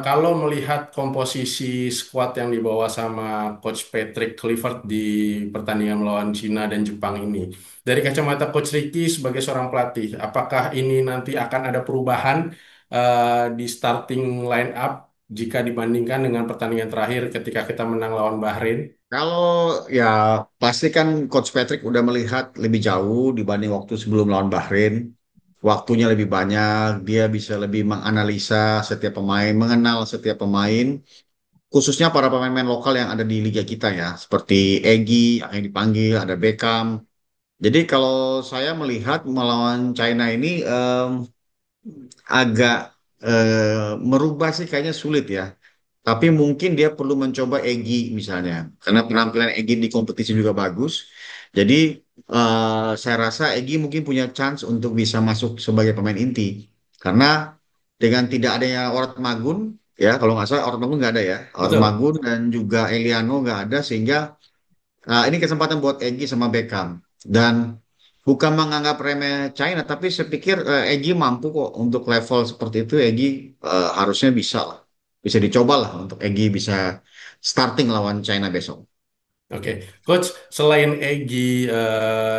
Kalau melihat komposisi squad yang dibawa sama Coach Patrick Clifford di pertandingan melawan Cina dan Jepang ini, dari kacamata Coach Ricky sebagai seorang pelatih, apakah ini nanti akan ada perubahan di starting line up jika dibandingkan dengan pertandingan terakhir ketika kita menang lawan Bahrain? Kalau ya pasti kan Coach Patrick udah melihat lebih jauh dibanding waktu sebelum lawan Bahrain. Waktunya lebih banyak, dia bisa lebih menganalisa setiap pemain, mengenal setiap pemain, khususnya para pemain-pemain lokal yang ada di liga kita ya, seperti Egy yang dipanggil, ada Beckham. Jadi kalau saya melihat melawan China ini agak merubah sih kayaknya sulit ya. Tapi mungkin dia perlu mencoba Egy misalnya, karena penampilan Egy di kompetisi juga bagus. Jadi saya rasa Egy mungkin punya chance untuk bisa masuk sebagai pemain inti. Karena dengan tidak adanya Orad Magun, ya kalau nggak salah Orad Magun nggak ada ya, Orad Betul. Magun dan juga Eliano nggak ada, sehingga ini kesempatan buat Egy sama Beckham. Dan bukan menganggap remeh China, tapi saya pikir Egy mampu kok untuk level seperti itu. Egy harusnya bisa lah. Bisa dicoba lah untuk Egy bisa starting lawan China besok. Oke, Coach, selain Egy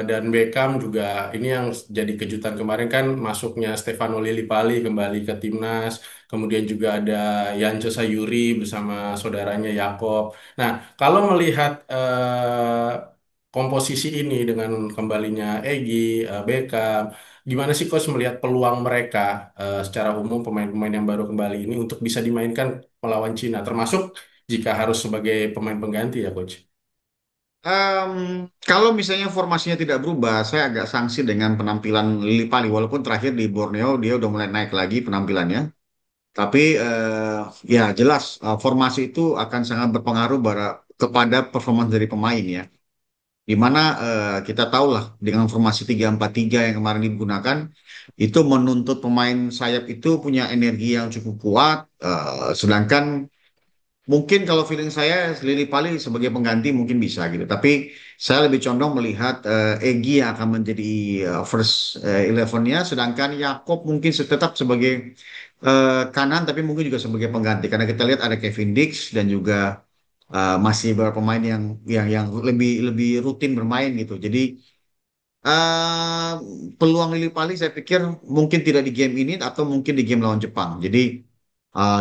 dan Beckham juga ini yang jadi kejutan kemarin kan masuknya Stefano Lillipali kembali ke timnas, kemudian juga ada Yance Sayuri bersama saudaranya Yakob. Nah, kalau melihat komposisi ini dengan kembalinya Egy, Beckham, gimana sih Coach melihat peluang mereka secara umum pemain-pemain yang baru kembali ini untuk bisa dimainkan melawan Cina, termasuk jika harus sebagai pemain pengganti ya Coach? Em, Kalau misalnya formasinya tidak berubah, saya agak sangsi dengan penampilan Lili Pali. Walaupun terakhir di Borneo dia udah mulai naik lagi penampilannya. Tapi ya jelas formasi itu akan sangat berpengaruh kepada performance dari pemain ya. Di mana kita tahu lah dengan formasi 3-4-3 yang kemarin digunakan itu menuntut pemain sayap itu punya energi yang cukup kuat. Sedangkan mungkin kalau feeling saya Lili Pali sebagai pengganti mungkin bisa gitu. Tapi saya lebih condong melihat Egy yang akan menjadi first 11-nya, sedangkan Yakob mungkin tetap sebagai kanan tapi mungkin juga sebagai pengganti karena kita lihat ada Kevin Dix dan juga masih beberapa pemain yang lebih lebih rutin bermain gitu. Jadi eh, peluang Lili Pali saya pikir mungkin tidak di game ini atau mungkin di game lawan Jepang. Jadi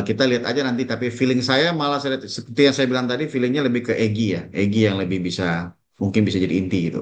kita lihat aja nanti. Tapi feeling saya malah seperti yang saya bilang tadi, feelingnya lebih ke Egy ya. Egy yang lebih bisa mungkin bisa jadi inti gitu.